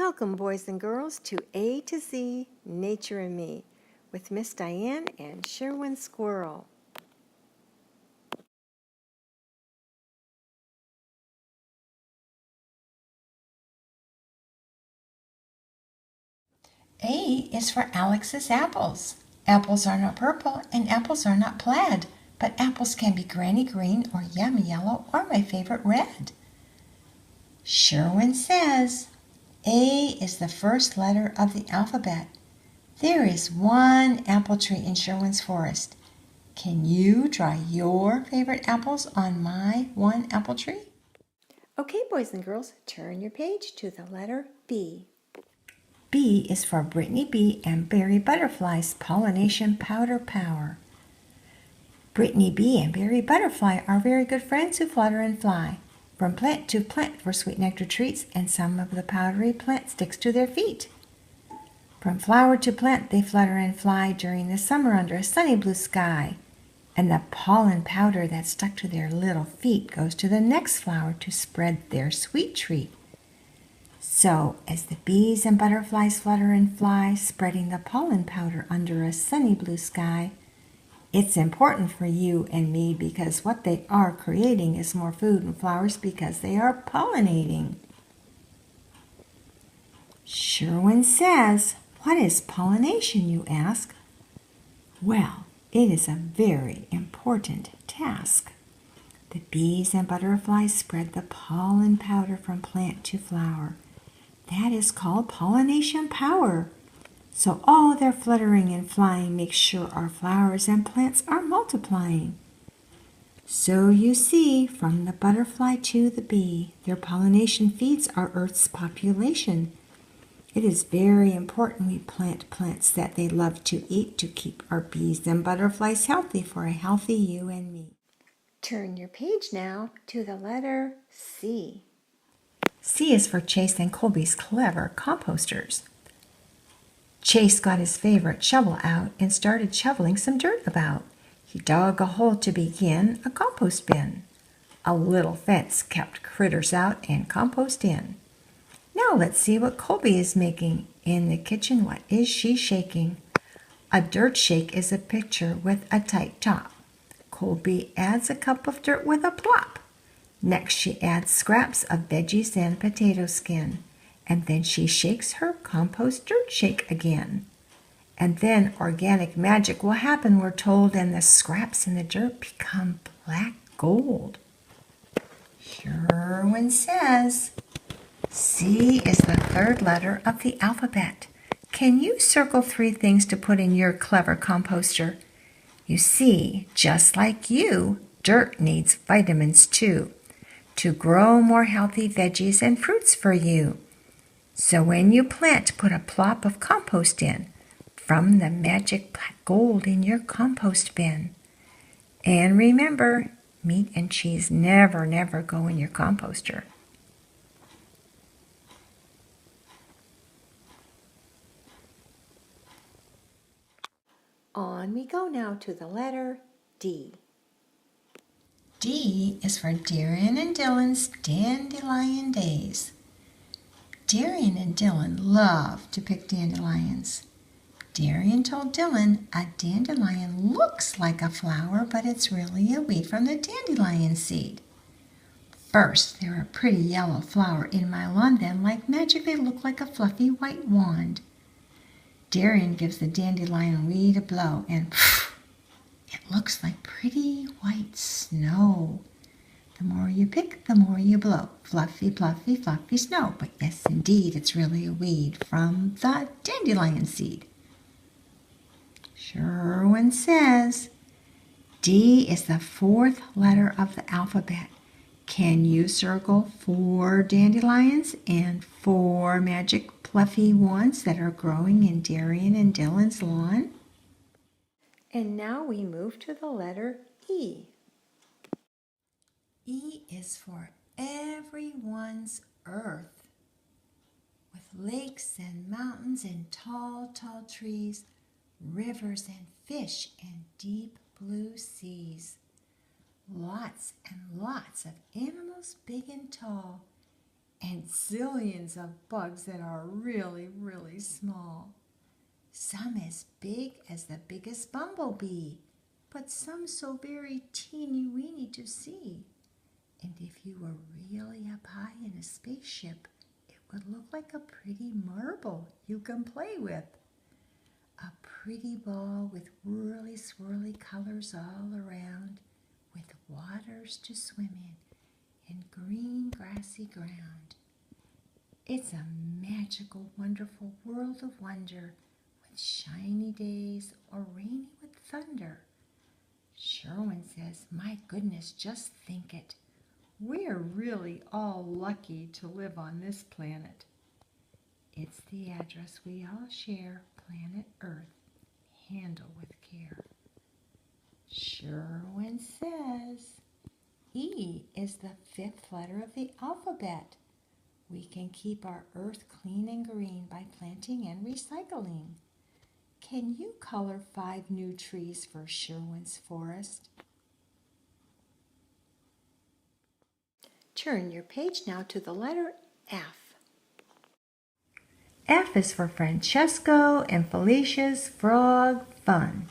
Welcome, boys and girls, to A to Z, Nature and Me, with Miss Diane and Sherwin Squirrel. A is for Alex's apples. Apples are not purple and apples are not plaid, but apples can be granny green or yummy yellow or my favorite red. Sherwin says, A is the first letter of the alphabet. There is one apple tree in Sherwin's forest. Can you draw your favorite apples on my one apple tree? Okay, boys and girls, turn your page to the letter B. B is for Brittany Bee and Berry Butterfly's Pollination Powder Power. Brittany Bee and Berry Butterfly are very good friends who flutter and fly from plant to plant for sweet nectar treats, and some of the powdery plant sticks to their feet. From flower to plant they flutter and fly during the summer under a sunny blue sky, and the pollen powder that's stuck to their little feet goes to the next flower to spread their sweet treat. So, as the bees and butterflies flutter and fly, spreading the pollen powder under a sunny blue sky, it's important for you and me because what they are creating is more food and flowers because they are pollinating. Sherwin says, what is pollination, you ask? Well, it is a very important task. The bees and butterflies spread the pollen powder from plant to flower. That is called pollination power. So all their fluttering and flying makes sure our flowers and plants are multiplying. So you see, from the butterfly to the bee, their pollination feeds our Earth's population. It is very important we plant plants that they love to eat to keep our bees and butterflies healthy for a healthy you and me. Turn your page now to the letter C. C is for Chase and Colby's clever composters. Chase got his favorite shovel out and started shoveling some dirt about. He dug a hole to begin a compost bin. A little fence kept critters out and compost in. Now let's see what Colby is making. In the kitchen, what is she shaking? A dirt shake is a pitcher with a tight top. Colby adds a cup of dirt with a plop. Next she adds scraps of veggies and potato skin. And then she shakes her compost dirt shake again. And then organic magic will happen, we're told, and the scraps in the dirt become black gold. Sherwin says, C is the third letter of the alphabet. Can you circle 3 things to put in your clever composter? You see, just like you, dirt needs vitamins too, to grow more healthy veggies and fruits for you. So when you plant, put a plop of compost in from the magic black gold in your compost bin. And remember, meat and cheese never go in your composter. On we go now to the letter D. D is for Darian and Dylan's Dandelion Days. Darian and Dylan love to pick dandelions. Darian told Dylan a dandelion looks like a flower, but it's really a weed from the dandelion seed. First, they're a pretty yellow flower in my lawn, then like magic they look like a fluffy white wand. Darian gives the dandelion weed a blow, and poof, it looks like pretty white snow. The more you pick, the more you blow. Fluffy, fluffy, fluffy snow. But yes, indeed, it's really a weed from the dandelion seed. Sherwin says, D is the 4th letter of the alphabet. Can you circle 4 dandelions and 4 magic fluffy wands that are growing in Darian and Dylan's lawn? And now we move to the letter E. E is for everyone's earth. With lakes and mountains and tall trees, rivers and fish and deep blue seas. Lots and lots of animals big and tall. and zillions of bugs that are really, really small. Some as big as the biggest bumblebee, but some so very teeny weeny to see. And if you were really up high in a spaceship, it would look like a pretty marble you can play with. A pretty ball with whirly swirly colors all around, with waters to swim in and green grassy ground. It's a magical, wonderful world of wonder, with shiny days or rainy with thunder. Sherwin says, my goodness, just think it. We're really all lucky to live on this planet. It's the address we all share, planet Earth. Handle with care. Sherwin says, E is the 5th letter of the alphabet. We can keep our earth clean and green by planting and recycling. Can you color 5 new trees for Sherwin's forest? Turn your page now to the letter F. F is for Francesco and Felicia's frog fun.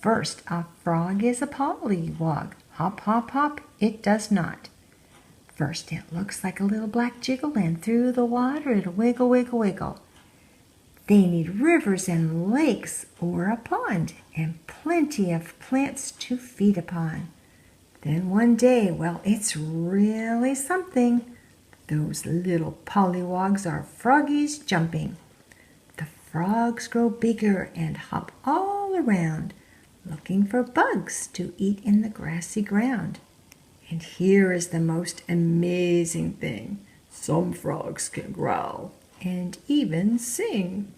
First, a frog is a pollywog. Hop, hop, hop, it does not. First, it looks like a little black jiggle, and through the water it'll wiggle, wiggle, wiggle. They need rivers and lakes or a pond and plenty of plants to feed upon. Then one day, well, it's really something. Those little pollywogs are froggies jumping. The frogs grow bigger and hop all around, looking for bugs to eat in the grassy ground. And here is the most amazing thing. Some frogs can growl and even sing.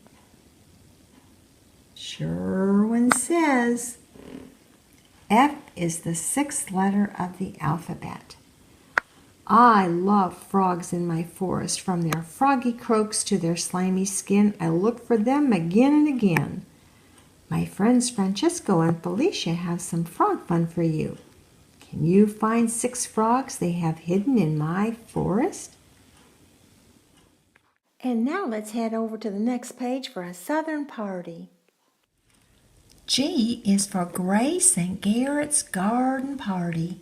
Sherwin says, F is the 6th letter of the alphabet. I love frogs in my forest. From their froggy croaks to their slimy skin, I look for them again and again. My friends Francesco and Felicia have some frog fun for you. Can you find 6 frogs they have hidden in my forest? And now let's head over to the next page for a southern party. G is for Grace and Garrett's garden party.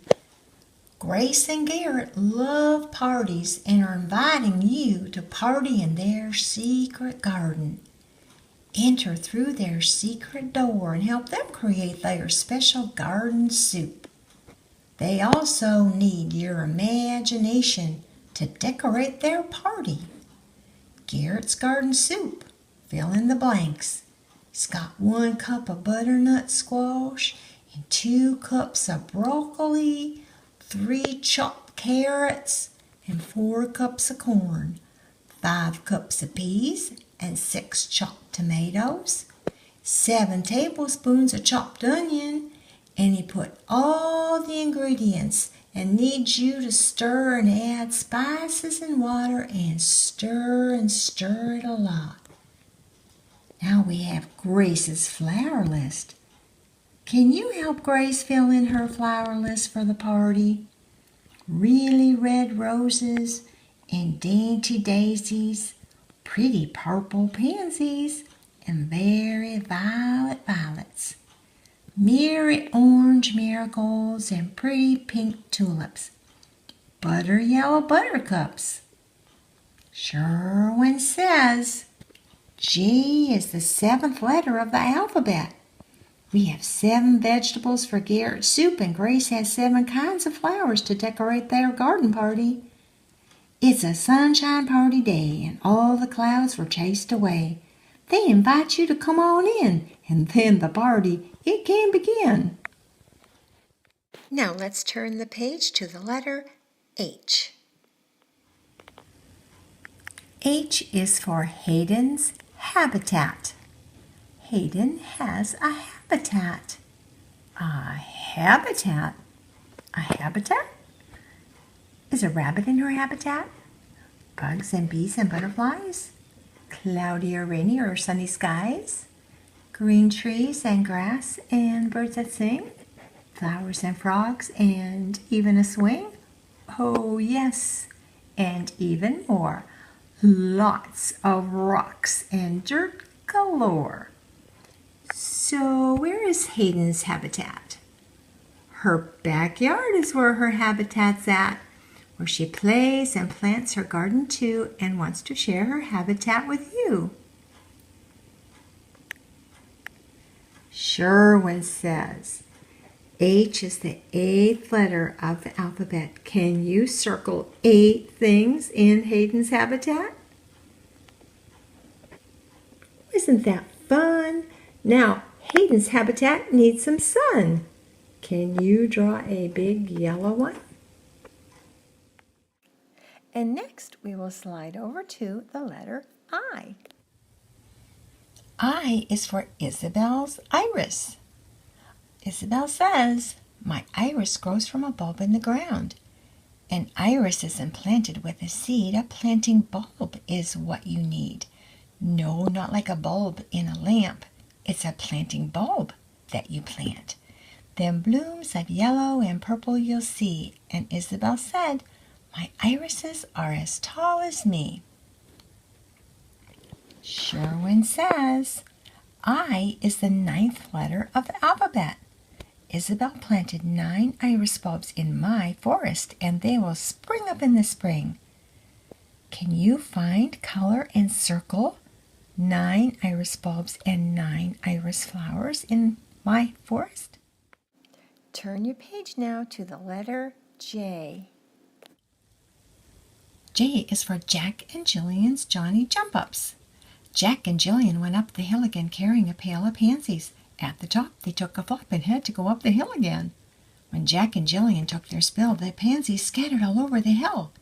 Grace and Garrett love parties and are inviting you to party in their secret garden. Enter through their secret door and help them create their special garden soup. They also need your imagination to decorate their party. Garrett's garden soup. Fill in the blanks. It's got 1 cup of butternut squash and 2 cups of broccoli, 3 chopped carrots, and 4 cups of corn, 5 cups of peas and 6 chopped tomatoes, 7 tablespoons of chopped onion, and he put all the ingredients and needs you to stir and add spices and water and stir it a lot. Now we have Grace's flower list. Can you help Grace fill in her flower list for the party? Really red roses and dainty daisies, pretty purple pansies, and very violet violets. Mirrored orange marigolds and pretty pink tulips. Butter yellow buttercups. Sherwin says, G is the 7th letter of the alphabet. We have 7 vegetables for Garrett's soup, and Grace has 7 kinds of flowers to decorate their garden party. It's a sunshine party day, and all the clouds were chased away. They invite you to come on in, and then the party, it can begin. Now let's turn the page to the letter H. H is for Haydens Habitat. Hayden has a habitat. A habitat? A habitat? Is a rabbit in her habitat? Bugs and bees and butterflies? Cloudy or rainy or sunny skies? Green trees and grass and birds that sing? Flowers and frogs and even a swing? Oh yes, and even more. Lots of rocks and dirt galore. So where is Haydens Habitat? Her backyard is where her habitat's at, where she plays and plants her garden too and wants to share her habitat with you. Sherwin says, H is the 8th letter of the alphabet. Can you circle 8 things in Haydens Habitat? Isn't that fun? Now, Haydens Habitat needs some sun. Can you draw a big yellow one? And next we will slide over to the letter I. I is for Isabel's iris. Isabel says, my iris grows from a bulb in the ground. An iris is implanted with a seed. A planting bulb is what you need. No, not like a bulb in a lamp. It's a planting bulb that you plant. Then blooms of yellow and purple you'll see. And Isabel said, my irises are as tall as me. Sherwin says, I is the 9th letter of the alphabet. Isabel planted 9 iris bulbs in my forest, and they will spring up in the spring. Can you find, color, and circle 9 iris bulbs and 9 iris flowers in my forest? Turn your page now to the letter J. J is for Jack and Jillian's Johnny Jump-Ups. Jack and Jillian went up the hill again carrying a pail of pansies. At the top, they took a flop and had to go up the hill again. When Jack and Jillian took their spill, the pansies scattered all over the hill.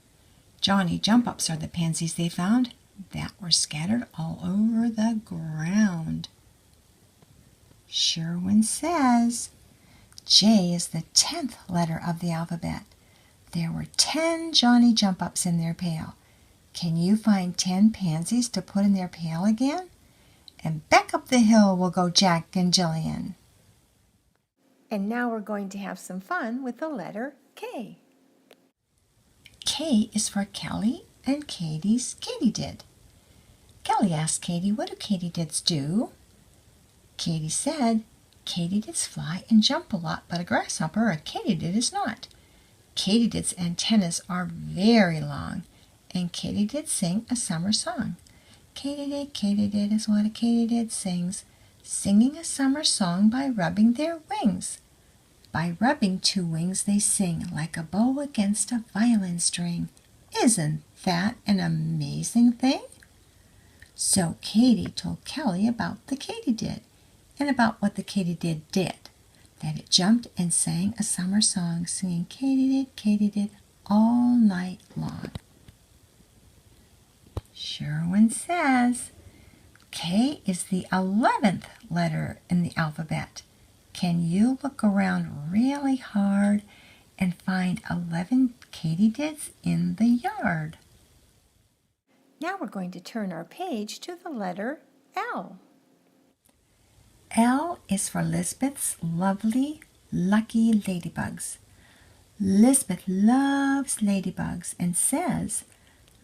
Johnny Jump-Ups are the pansies they found that were scattered all over the ground. Sherwin says, J is the 10th letter of the alphabet. There were 10 Johnny Jump-Ups in their pail. Can you find 10 pansies to put in their pail again? And back up the hill will go Jack and Jillian. And now we're going to have some fun with the letter K. K is for Kelly and Katie's katydid. Kelly asked Katie, what do katydids do? Katie said, katydids fly and jump a lot, but a grasshopper or a katydid is not. Katydid's antennas are very long, and katydids sing a summer song. Katydid, katydid is what a katydid sings, singing a summer song by rubbing their wings. By rubbing 2 wings they sing like a bow against a violin string. Isn't that an amazing thing? So Katie told Kelly about the katydid and about what the katydid did, that it jumped and sang a summer song, singing katydid, katydid all night long. Sherwin says, K is the 11th letter in the alphabet. Can you look around really hard and find 11 katydids in the yard? Now we're going to turn our page to the letter L. L is for Lisbeth's lovely, lucky ladybugs. Lisbeth loves ladybugs and says,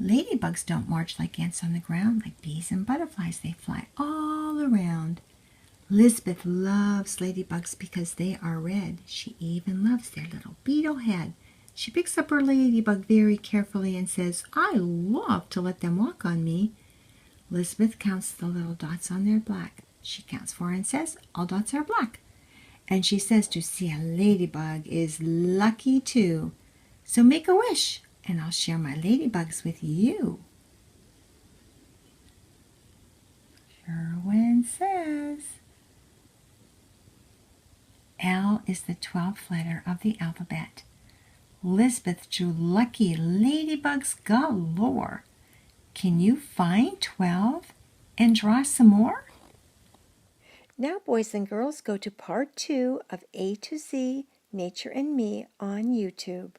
ladybugs don't march like ants on the ground, like bees and butterflies. They fly all around. Lisbeth loves ladybugs because they are red. She even loves their little beetle head. She picks up her ladybug very carefully and says, I love to let them walk on me. Lisbeth counts the little dots on their black. She counts 4 and says, all dots are black. And she says to see a ladybug is lucky too. So make a wish, and I'll share my ladybugs with you. Sherwin says, L is the 12th letter of the alphabet. Lisbeth drew lucky ladybugs galore. Can you find 12 and draw some more? Now, boys and girls, go to part 2 of A to Z, Nature and Me on YouTube.